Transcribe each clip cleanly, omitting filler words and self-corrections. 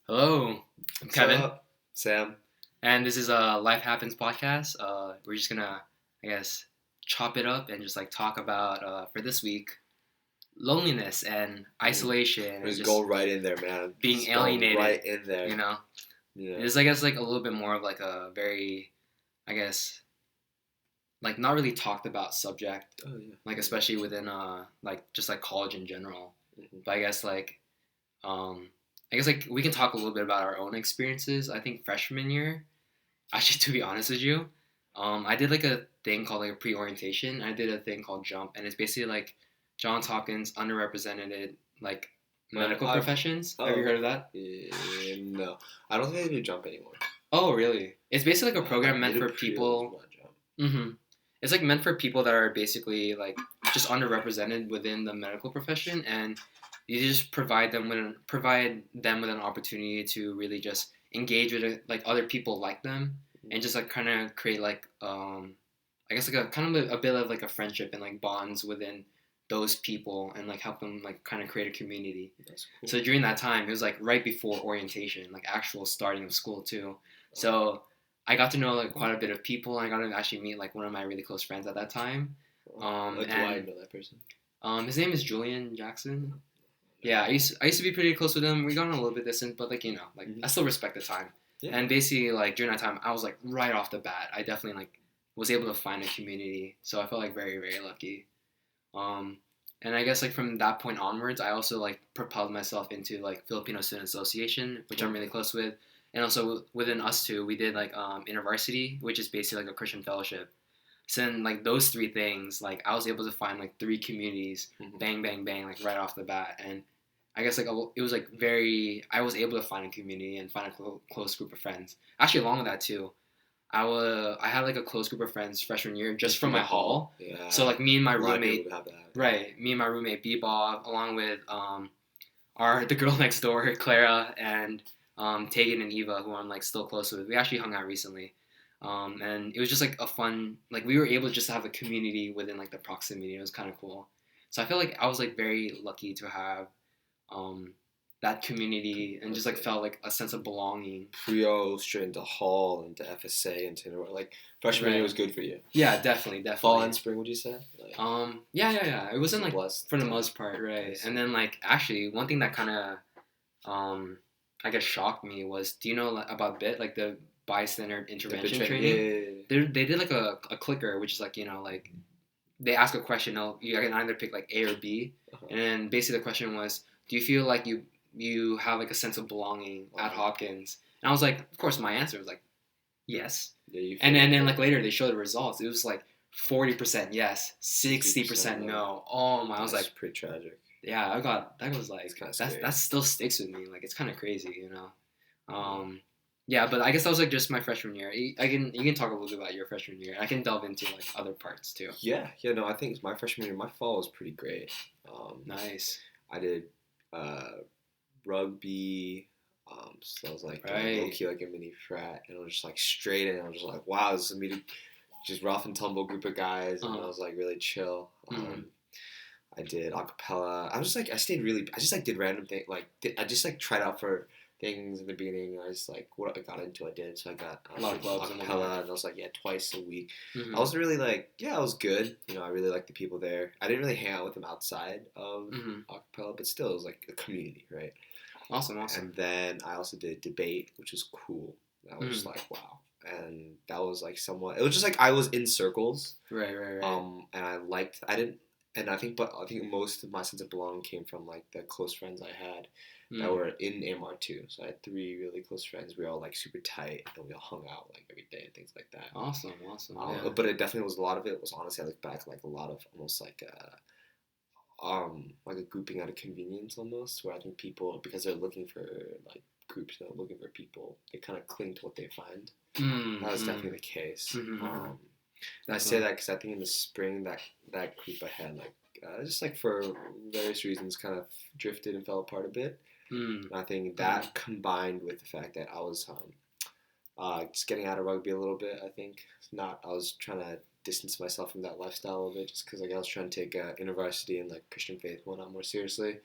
Hello, I'm What's Kevin, up, Sam? and this is a Life Happens podcast. We're just gonna, chop it up and just like talk about for this week loneliness and Mm. isolation and Just just go right in there, man. being Just go alienated. right in there. You know, Yeah. it's I guess like a little bit more of like a very, I guess, like not really talked about subject, Oh yeah. like especially within like just like college in general. But um, I guess like we can talk a little bit about our own experiences. I think freshman year. Actually, to be honest with you, I did like a thing called like a pre-orientation. I did a thing called Jump, and it's basically like Johns Hopkins underrepresented like Oh, medical professions. Have you okay. heard of that? Yeah, no, I don't think I do jump anymore. Oh, really? It's basically like a program I meant did a for pre-O people. jump. hmm It's like meant for people that are basically like just underrepresented within the medical profession, and you just provide them with an opportunity to really just engage with like other people like them, and just like kind of create like I guess like a kind of a bit of like a friendship and like bonds within those people and like help them like kind of create a community. That's cool. So during that time, it was like right before orientation, like actual starting of school too. So I got to know like quite a bit of people. I got to actually meet like one of my really close friends at that time. Like, do I And know that person? his name is Julian Jackson. Yeah, I used to be pretty close with him. We got on a little bit distant, but like like I still respect the time. Yeah. And basically like during that time, I was like right off the bat, I definitely like was able to find a community. So I felt like very very lucky. Um, and I guess like from that point onwards, I also like propelled myself into like Filipino Student Association, which I'm really close with, and also within us two, we did like InterVarsity, which is basically like a Christian fellowship. So then like those three things, like I was able to find like three communities, bang bang bang, like right off the bat, and I guess like it was like very, I was able to find a community and find a close group of friends. Actually, along with that too, I had like a close group of friends freshman year just from my hall. Yeah. So like me and my A lot of people roommate, would have that. right? Me and my roommate Bebob, along with our the girl next door, Clara, and Tegan and Eva, who I'm like still close with. We actually hung out recently, and it was just like a fun. Like we were able to just have a community within like the proximity. It was kind of cool. So I feel like I was like very lucky to have um, that community and just like felt like a sense of belonging. Pre-O straight into Hall, into FSA, into like freshman year Right. was good for you. Yeah, definitely. Fall and spring, would you say? Like, Yeah. It wasn't like blessed for the time. most part, right? Yes. And then like actually one thing that kind of I guess shocked me was, do you know like, about BIT, like the bystander intervention training? They did like a clicker, which is like like they ask a question. You can either pick like A or B, and then basically the question was, do you feel like you have like a sense of belonging at Hopkins? And I was like, of course, my answer was like yes. Yeah, and then like later they showed the results. It was like 40% yes, 60% no. Oh my! I was like, pretty tragic. yeah, I got that was like Scary. that still sticks with me. Like it's kind of crazy. Yeah, but I guess that was like just my freshman year. You can talk a little bit about your freshman year. I can delve into like other parts too. Yeah. No, I think my freshman year, my fall was pretty great. Nice. I did rugby. So I was like Right. low key like a mini frat, and I was just like straight in. I was just like, wow, this is a meeting, just rough and tumble group of guys, and I was like really chill. I did acapella. I was just like, I just like did random things. I just like tried out for things in the beginning. I just like what I got into, I did. So I got a lot of clubs acapella, and I was like, yeah, twice a week. Mm-hmm. I wasn't really like, yeah, I was good. I really liked the people there. I didn't really hang out with them outside of acapella, but still, it was like a community, right? Awesome. And then I also did debate, which was cool. That was just like, wow. And that was like somewhat. It was just like I was in circles. Right. And I think most of my sense of belonging came from like the close friends I had that were in AMR too. So I had 3 really close friends. We were all like super tight, and we all hung out like every day and things like that. Awesome. But it definitely was a lot of it was honestly, I look back, like a lot of almost like a grouping out of convenience almost, where I think people, because they're looking for like groups, looking for people, they kind of cling to what they find. That was definitely the case. And I say that because I think in the spring that group I had just like for various reasons kind of drifted and fell apart a bit. And I think that combined with the fact that I was Just getting out of rugby a little bit. I think I was trying to distance myself from that lifestyle a little bit, just because like I was trying to take university and like Christian faith one on more seriously.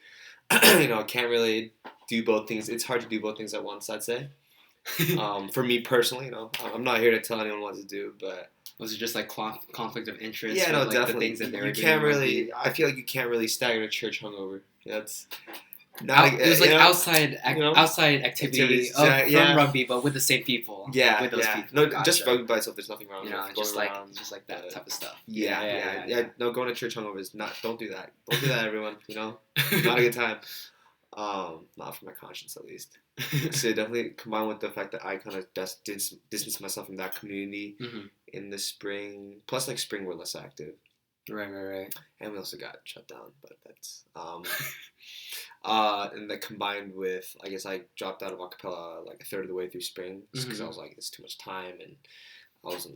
I can't really do both things. It's hard to do both things at once, I'd say. For me personally, I'm not here to tell anyone what to do, but was it just like conflict of interest? Yeah, no, like, definitely. The things that they were you doing can't really. I feel like you can't really stagger a church hungover. That's not. It was like outside activity activities, from rugby, but with the same people. Yeah, with those people. No, just rugby by itself. There's nothing wrong. Just like that type of stuff. Yeah. No, going to church hungover is not. Don't do that. Don't do that, everyone. Not a good time. Not for my conscience, at least. So definitely combined with the fact that I kind of distance myself from that community in the spring. Plus, like spring, we're less active. Right. And we also got shut down, but that's and that combined with, I guess I dropped out of acapella like a third of the way through spring, just because I was like, it's too much time, and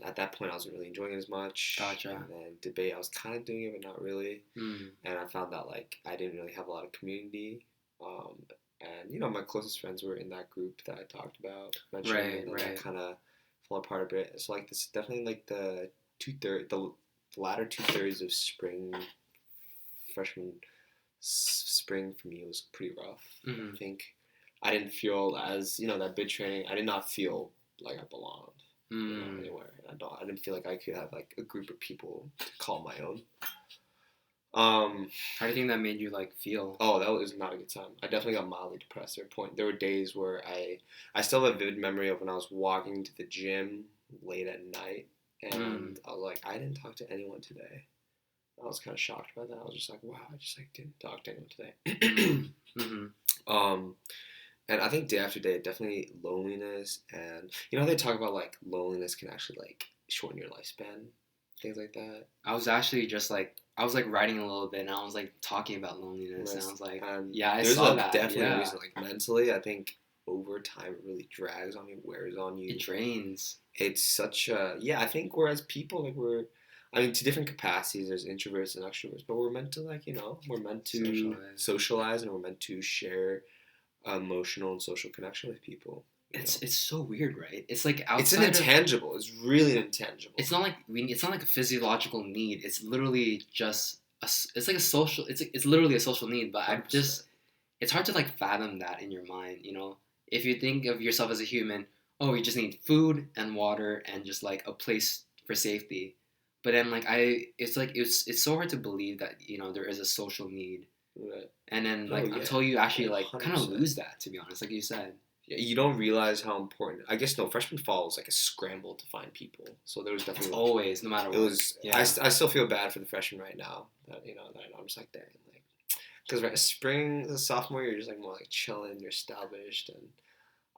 at that point I wasn't really enjoying it as much. Gotcha. And then debate, I was kind of doing it, but not really. And I found that like I didn't really have a lot of community. And my closest friends were in that group that I talked about. And then I kind of fell apart a bit. So like this, definitely like the latter 2/3 of freshman spring for me was pretty rough. I think I didn't feel as that bid training. I did not feel like I belonged anywhere. I didn't feel like I could have like a group of people to call my own. How do you think that made you like feel? Oh, that was not a good time. I definitely got mildly depressed at a point. There were days where I still have a vivid memory of when I was walking to the gym late at night, and I was like, I didn't talk to anyone today. I was kind of shocked by that. I was just like, wow, I just like didn't talk to anyone today. And I think day after day, definitely loneliness, and they talk about like loneliness can actually like shorten your lifespan, things like that. I was actually just like writing a little bit, and I was like talking about loneliness, and I was like, I saw that. Definitely a reason, like mentally, I think over time it really drags on you, wears on you. It drains. It's such a I think whereas people like to different capacities, there's introverts and extroverts, but we're meant to we're meant to socialize and we're meant to share emotional and social connection with people. It's so weird, right? It's like outside. It's an intangible. It's really an intangible. It's not like a physiological need. It's literally just it's like a social. It's literally a social need. But it's hard to like fathom that in your mind. If you think of yourself as a human, you just need food and water and just like a place for safety. But then like it's so hard to believe that there is a social need. Right. And then until you actually like 100%. Kind of lose that, to be honest, like you said. Yeah, you don't realize how important. I guess freshman fall was like a scramble to find people. So there was definitely always, no matter what. It was. Yeah. I still feel bad for the freshmen right now. That I'm just like dang, like because spring, the you're just like more like chilling, you're established, and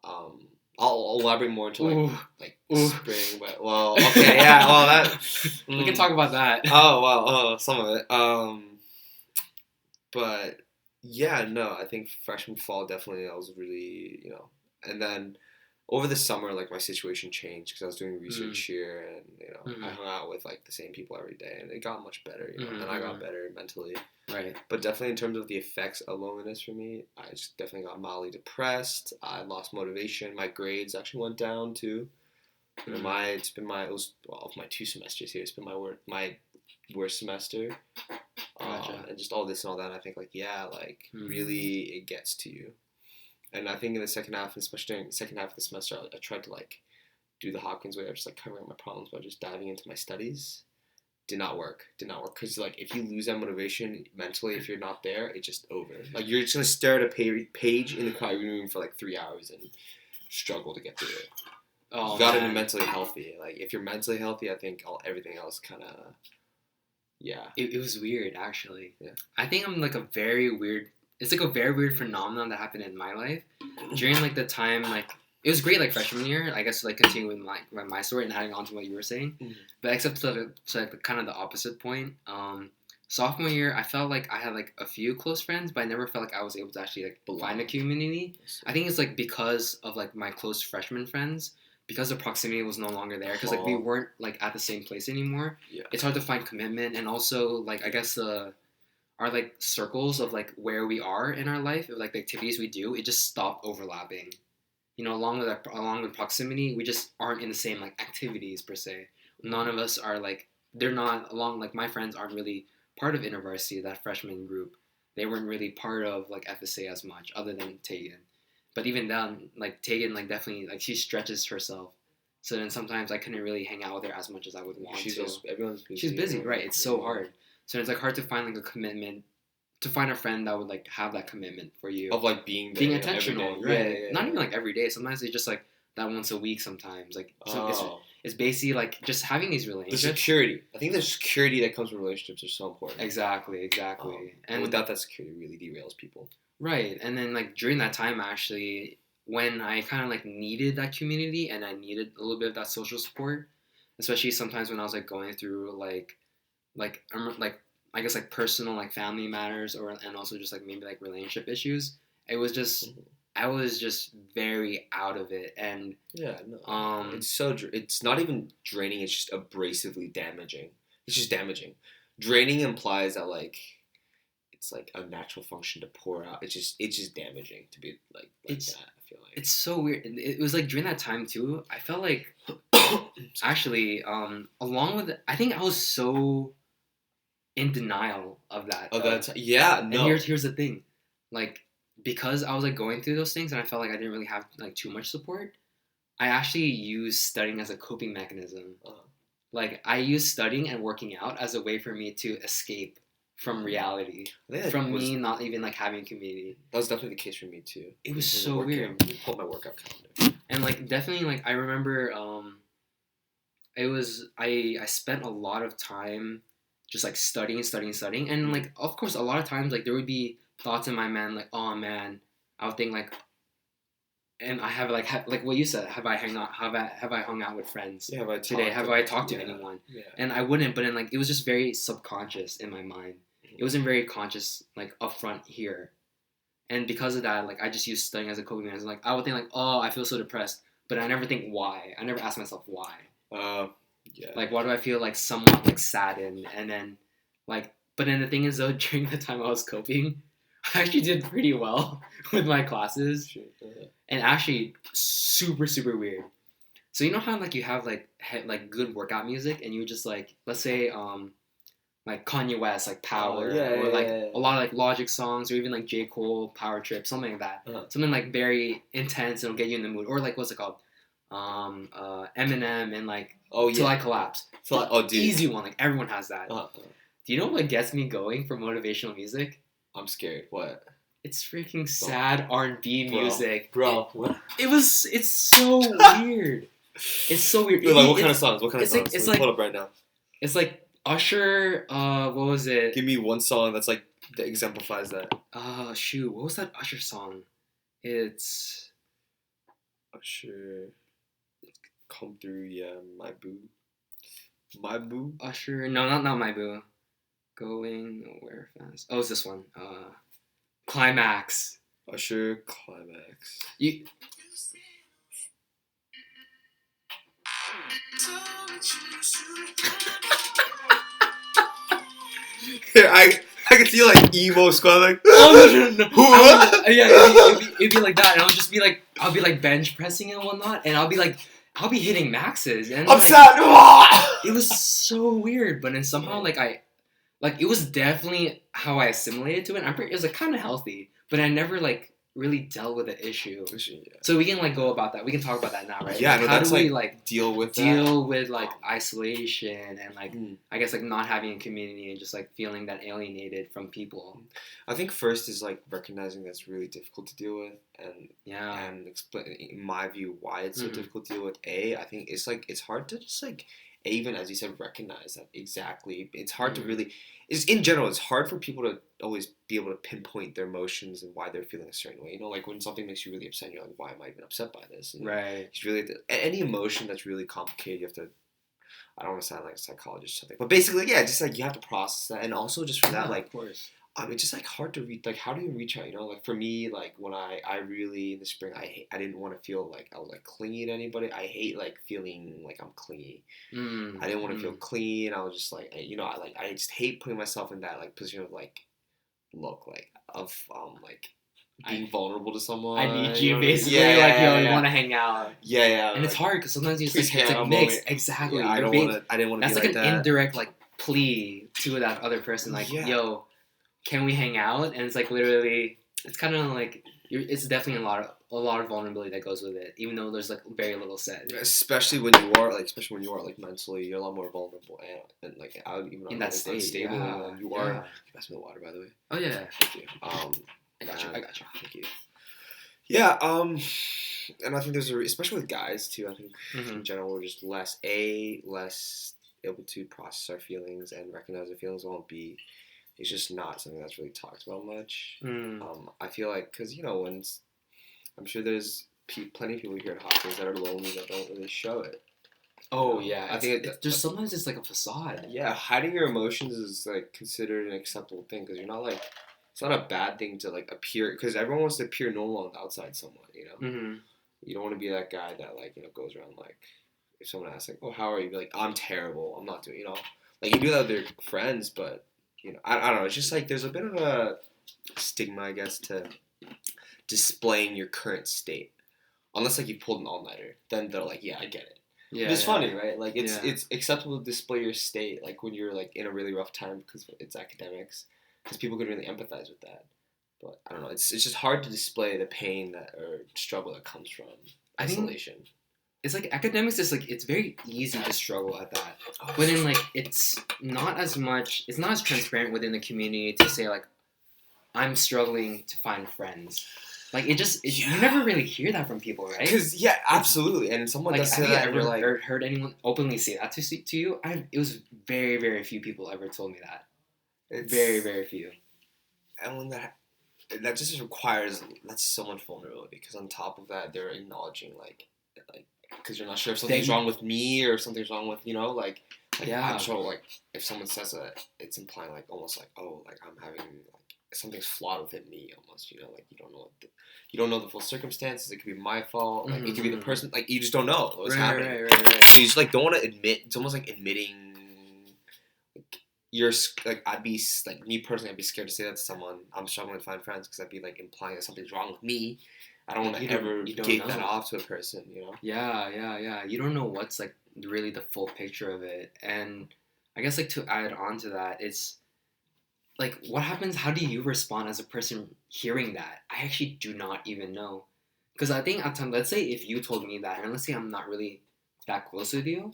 I'll elaborate more into like spring, but okay, yeah, that we can talk about that. Some of it. But yeah, no, I think freshman fall definitely I was really and then over the summer like my situation changed because I was doing research here and I hung out with like the same people every day and it got much better and I got better mentally. Right. But definitely in terms of the effects of loneliness for me, I just definitely got mildly depressed. I lost motivation. My grades actually went down too. It was of my 2 semesters here. It's been my worst semester. Gotcha. And just all this and all that. I think really it gets to you. And I think in the second half, especially during the second half of the semester, I tried to like do the Hopkins way of just like covering up my problems by just diving into my studies. Did not work because like if you lose that motivation mentally, if you're not there, it's just over. Like you're just gonna stare at a page in the quiet room for like 3 hours and struggle to get through it. You gotta be mentally healthy. Like if you're mentally healthy, I think everything else kind of It was weird actually. Yeah. I think I'm like it's like a very weird phenomenon that happened in my life during like the time like. It was great, like freshman year. I guess like continuing with my story and adding on to what you were saying, but except to kind of the opposite point. Sophomore year, I felt like I had like a few close friends, but I never felt like I was able to actually like find a community. I think it's like because of like my close freshman friends, because the proximity was no longer there, because like we weren't like at the same place anymore. Yeah. It's hard to find commitment, and also like I guess our like circles of like where we are in our life, of like the activities we do, it just stopped overlapping. along with proximity, we just aren't in the same like activities per se. None of us are like they're not along like my friends aren't really part of InterVarsity, that freshman group. They weren't really part of like FSA as much, other than Tegan. But even then, like Tegan, like definitely like she stretches herself. So then sometimes I couldn't really hang out with her as much as I would want to. Everyone's busy. She's busy, right? It's so hard. So it's like hard to find like a commitment, to find a friend that would like have that commitment for you of like being intentional, right? Yeah. Not even like every day. Sometimes it's just like that once a week. Sometimes like it's basically like just having these relationships. The security. I think the security that comes from relationships is so important. Exactly. And without that security, really derails people. Right, and then like during that time, actually, when I kind of like needed that community and I needed a little bit of that social support, especially sometimes when I was like going through like I guess like personal like family matters and also just like maybe like relationship issues. It was just I was just very out of it, and it's not even draining. It's just abrasively damaging. It's just damaging. Draining implies that like it's like a natural function to pour out. It's just damaging to be like that. I feel like it's so weird. It was like during that time too. I felt like actually along with I think I was so in denial of that. Yeah, no. And here's the thing, like because I was like going through those things and I felt like I didn't really have like too much support. I actually used studying as a coping mechanism. Like I used studying and working out as a way for me to escape from reality, from me not even like having a community. That was definitely the case for me too. It was so weird. Pull my workout calendar. And like definitely like I remember it was I spent a lot of time just like studying, and like of course a lot of times like there would be thoughts in my mind like, oh man, I would think like, and I have like what you said, have I hung out with friends today? Have I talked to anyone? Yeah. And I wouldn't, but then like it was just very subconscious in my mind. It wasn't very conscious like upfront here, and because of that, like I just used studying as a coping mechanism. Like I would think like, oh, I feel so depressed, but I never think why. I never ask myself why. Yeah. Like why do I feel like somewhat like saddened, and then like, but then the thing is though, during the time I was coping, I actually did pretty well with my classes, and actually super weird. So you know how like you have like good workout music, and you just like let's say like Kanye West, like Power, or like a lot of like Logic songs, or even like J. Cole, Power Trip, something like that. Something like very intense, it'll get you in the mood. Or like what's it called? Eminem and like Till I Collapse. Dude. Easy one, like everyone has that. Do you know what gets me going for motivational music? I'm scared. What? It's freaking sad R&B music. Bro, what? It's so weird. It's so weird. Like what kind of songs? It's like pull up right now. It's like Usher, what was it? Give me one song that exemplifies that. Shoot, what was that Usher song? It's Usher. Come through, yeah, my boo. Usher, no, not my boo. Going nowhere fast. Oh, it's this one. Climax. Usher, Climax. Here, I can see like emo squad like. Oh no. Yeah, it'd be like that, and I'll be like bench pressing and whatnot, and I'll be hitting maxes, and I'm sad. It was so weird, but then somehow it was definitely how I assimilated to it. It was like kind of healthy, but I never like really dealt with the issue. So we can like go about that. We can talk about that now, right? Yeah, like, how do we like deal with like isolation and like I guess like not having a community and just like feeling that alienated from people? I think first is like recognizing that's really difficult to deal with, and explain in my view why it's so difficult to deal with. I think it's hard to just like even as you said recognize that exactly. It's hard to really. In general, it's hard for people to always be able to pinpoint their emotions and why they're feeling a certain way. You know, like when something makes you really upset, you're like, why am I even upset by this? And right. It's really any emotion that's really complicated. You have to. I don't want to sound like a psychologist or something, but basically, yeah, just like you have to process that, and also just for that, like, of course. It's just like hard to reach. Like, how do you reach out? You know, like for me, like when I really in the spring, I didn't want to feel like I was like clingy to anybody. I hate like feeling like I'm clingy. I didn't want to feel clingy, and I was just like, I just hate putting myself in that like position of like, look, like of like being vulnerable to someone. I need you you, know? basically. You want to hang out. Yeah. And it's hard because sometimes you Please just it's hang like out mixed. moment. Exactly. Yeah, I didn't want to That's be like like an that. indirect like plea to that other person. Like, yo, can we hang out? And it's like literally, it's kind of like it's definitely a lot of vulnerability that goes with it, even though there's like very little said. Especially when you are like mentally, you're a lot more vulnerable and like out even in that state, unstable. Yeah. You are. You pass me the water, by the way. Oh yeah. Thank you. I got you. Thank you. Yeah. And I think there's especially with guys too. I think in general we're just less able to process our feelings and recognize our feelings. Won't be. It's just not something that's really talked about much. I feel like because when I'm sure there's plenty of people here at Hopkins that are lonely that don't really show it. Oh yeah, I think there's sometimes it's like a facade. Yeah, hiding your emotions is like considered an acceptable thing because you're not like it's not a bad thing to like appear because everyone wants to appear normal on the outside somewhat. You don't want to be that guy that like goes around like if someone asks like, oh, how are you? Be like, I'm terrible. I'm not doing like you do that with your friends, but I don't know. It's just like there's a bit of a stigma, I guess, to displaying your current state. Unless like you pulled an all-nighter, then they're like, yeah, I get it. Yeah, it's funny, right? Like it's acceptable to display your state, like when you're like in a really rough time because it's academics, because people could really empathize with that. But I don't know. It's just hard to display the pain or struggle that comes from isolation. It's like academics is like it's very easy to struggle at that. But then like it's not as transparent within the community to say like I'm struggling to find friends. Like you never really hear that from people, right? Because absolutely. And someone like, does say that, have you ever heard anyone openly say that to you? It was very, very few people ever told me that. It's very, very few. And when that just requires that's so much vulnerability because on top of that they're acknowledging like because you're not sure if something's wrong with me or if something's wrong with I'm sure like if someone says that it's implying like almost like oh like I'm having like something's flawed within me almost like you don't know the full circumstances. It could be my fault. Like it could be the person. Like you just don't know what's happening. Right. So you just like don't want to admit. It's almost like admitting. Like you're like I'd be like me personally. I'd be scared to say that to someone. I'm struggling to find friends because I'd be like implying that something's wrong with me. I don't want to ever gate that off to a person. Yeah. You don't know what's like really the full picture of it, and I guess like to add on to that, it's. Like, what happens? How do you respond as a person hearing that? I actually do not even know. Because I think at times, let's say if you told me that, and let's say I'm not really that close with you,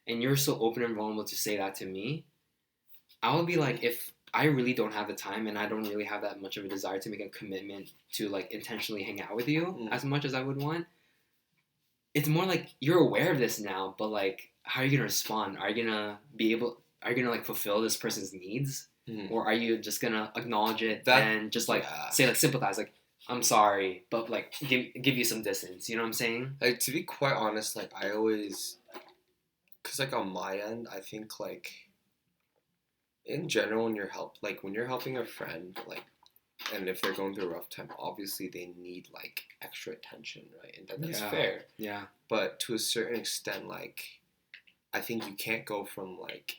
and you're so open and vulnerable to say that to me, I would be like, if I really don't have the time and I don't really have that much of a desire to make a commitment to, like, intentionally hang out with you as much as I would want, it's more like you're aware of this now, but, like, how are you going to respond? Are you going to, like, fulfill this person's needs? Or are you just gonna acknowledge it and just like say like sympathize like I'm sorry but like give you some distance, you know what I'm saying? Like to be quite honest, like I always because like on my end I think like in general when you're helping a friend like and if they're going through a rough time obviously they need like extra attention, right? And that's fair. Yeah. But to a certain extent like I think you can't go from like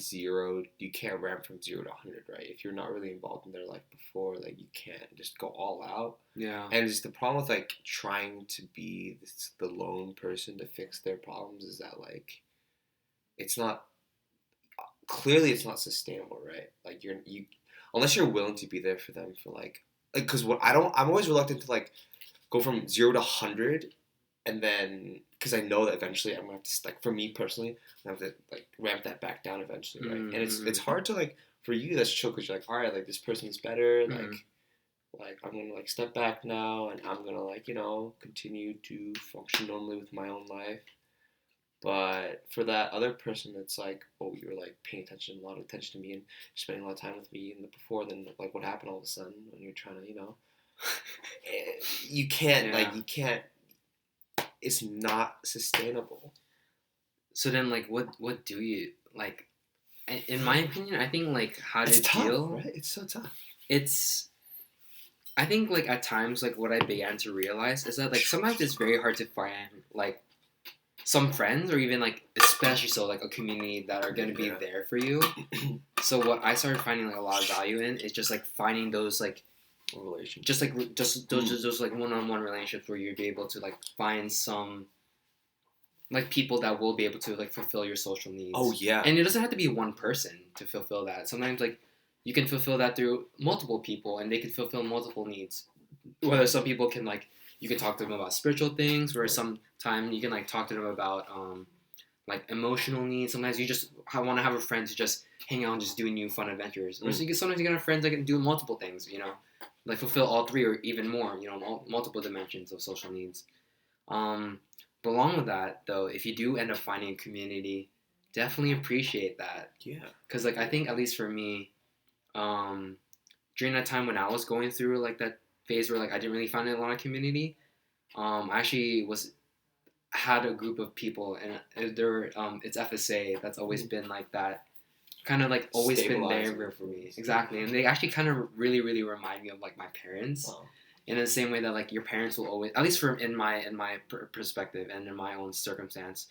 you can't ramp from 0 to 100, right? If you're not really involved in their life before, like you can't just go all out. Yeah. And just the problem with like trying to be the lone person to fix their problems is that like it's not sustainable, right? Like you unless you're willing to be there for them for like because I'm always reluctant to like go from 0 to 100 and then because I know that eventually I'm gonna have to like for me personally I have to like ramp that back down eventually, right? And it's hard to like for you that's chill because you're like all right like this person's better like I'm gonna like step back now and I'm gonna like continue to function normally with my own life. But for that other person that's like oh you're like paying a lot of attention to me and spending a lot of time with me and before then like what happened all of a sudden when you're trying to you can't it's not sustainable. So then, like, what do you like? In my opinion, I think like how to deal. Right? It's so tough. I think like at times like what I began to realize is that like sometimes it's very hard to find like some friends or even like especially so like a community that are gonna be there for you. So what I started finding like a lot of value in is just like finding those like A relationship. Just like those like one-on-one relationships where you'd be able to like find some like people that will be able to like fulfill your social needs. Oh yeah. And it doesn't have to be one person to fulfill that. Sometimes like you can fulfill that through multiple people, and they can fulfill multiple needs. Whether some people can like you can talk to them about spiritual things, where sometimes you can like talk to them about like emotional needs. Sometimes you just want to have a friend to just hang out and just do new fun adventures. Or sometimes you can have friends that can do multiple things, you know, like fulfill all three or even more, you know, multiple dimensions of social needs. But along with that, though, if you do end up finding a community, definitely appreciate that. Yeah. Because like I think at least for me, during that time when I was going through like that phase where like I didn't really find a lot of community, I actually had a group of people, and there it's FSA that's always been like that, kind of like always been there for me. Exactly, and they actually kind of really remind me of like my parents. Oh. In the same way that like your parents will always, at least from in my perspective and in my own circumstance,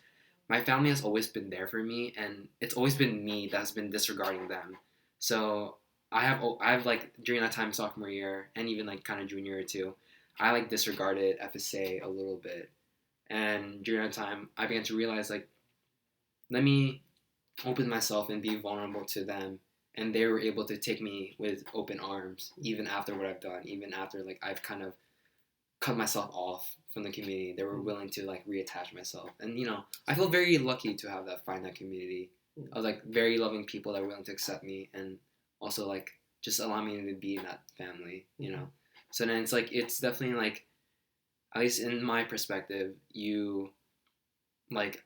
my family has always been there for me, and it's always been me that's been disregarding them. So I have like during that time sophomore year and even like kind of junior year too, I like disregarded FSA a little bit, and during that time I began to realize like let me open myself and be vulnerable to them, and they were able to take me with open arms even after what I've done, even after like I've kind of cut myself off from the community. They were willing to like reattach myself, and you know I feel very lucky to have find that community of like very loving people that are willing to accept me and also like just allow me to be in that family, you know. So then it's like it's definitely like, at least in my perspective, you like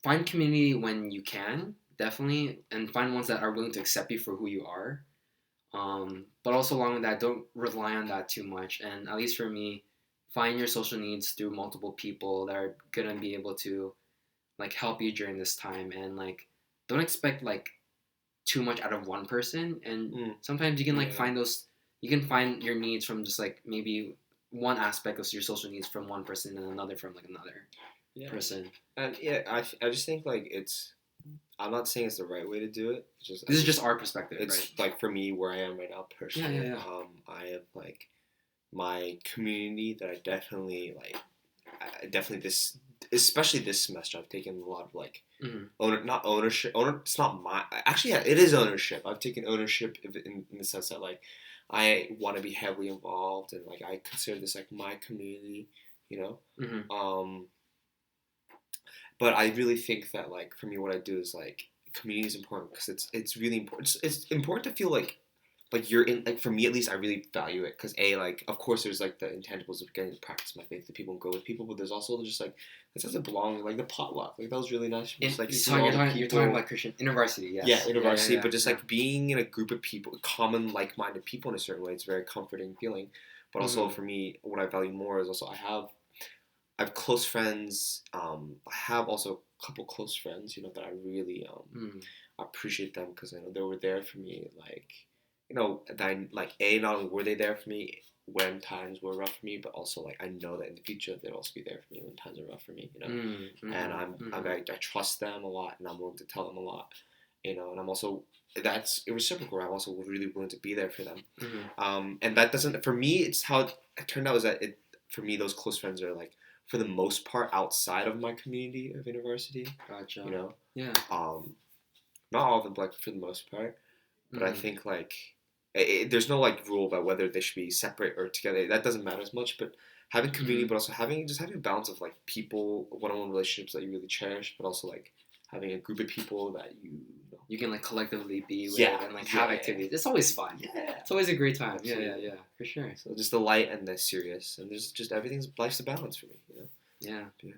find community when you can, definitely, and find ones that are willing to accept you for who you are. But also along with that, don't rely on that too much. And at least for me, find your social needs through multiple people that are gonna be able to like help you during this time, and like don't expect like too much out of one person. And sometimes you can like find you can find your needs from just like maybe one aspect of your social needs from one person and another from like another person. And I just think like I'm not saying it's the right way to do it. This is just our perspective. It's right? Like for me where I am right now personally. Yeah. I have like my community that I definitely like. Especially this semester, I've taken a lot of like ownership. It's not my actually. Yeah, it is ownership. I've taken ownership in the sense that like I want to be heavily involved, and like I consider this like my community. You know. But I really think that like for me, what I do is like community is important because it's really important. It's important to feel like you're in, like for me at least I really value it because like of course there's like the intangibles of getting to practice my faith, the people and go with people, but there's also just like it doesn't belong, like the potluck, like that was really nice. Just, like, you're talking about Christian InterVarsity, yes. Yeah, InterVarsity, but just like being in a group of people, common like-minded people in a certain way, it's a very comforting feeling. But also for me, what I value more is also I have close friends. I have also a couple close friends, you know, that I really appreciate them because I know they were there for me, like. You know, that like not only were they there for me when times were rough for me, but also like I know that in the future they'll also be there for me when times are rough for me. You know, and I trust them a lot, and I'm willing to tell them a lot. You know, and I'm also that's reciprocal. I'm also really willing to be there for them. And that doesn't for me. It's how it turned out is that for me those close friends are like for the most part outside of my community of InterVarsity. Gotcha. You know. Yeah. Not all of them, but for the most part. But I think like. There's no like rule about whether they should be separate or together. That doesn't matter as much. But having community, but also having a balance of like people, one-on-one relationships that you really cherish, but also like having a group of people that you can like collectively be with and like have activities. It's always fun. Yeah, it's always a great time. Yeah, for sure. So just the light and the serious, and there's just life's a balance for me. You know. Yeah.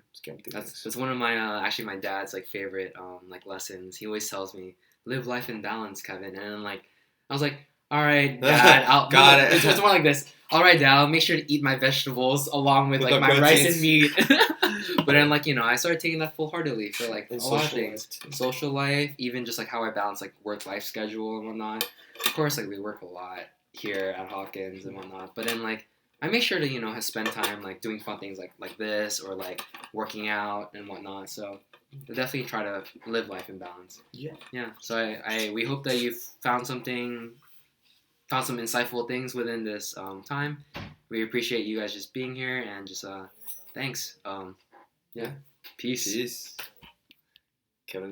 That's one of my actually my dad's like favorite like lessons. He always tells me live life in balance, Kevin, and I'm like I was like. All right, Dad. Got it. It's more like this. All right, Dad. I'll make sure to eat my vegetables along with like my rice and meat. But then, like I started taking that full-heartedly for like a lot of things, social life, even just like how I balance like work-life schedule and whatnot. Of course, like we work a lot here at Hawkins and whatnot. But then like I make sure to spend time like doing fun things like this or like working out and whatnot. So I definitely try to live life in balance. Yeah. Yeah. So we hope that you found something found some insightful things within this time. We appreciate you guys just being here and just thanks. Yeah. Peace. Peace.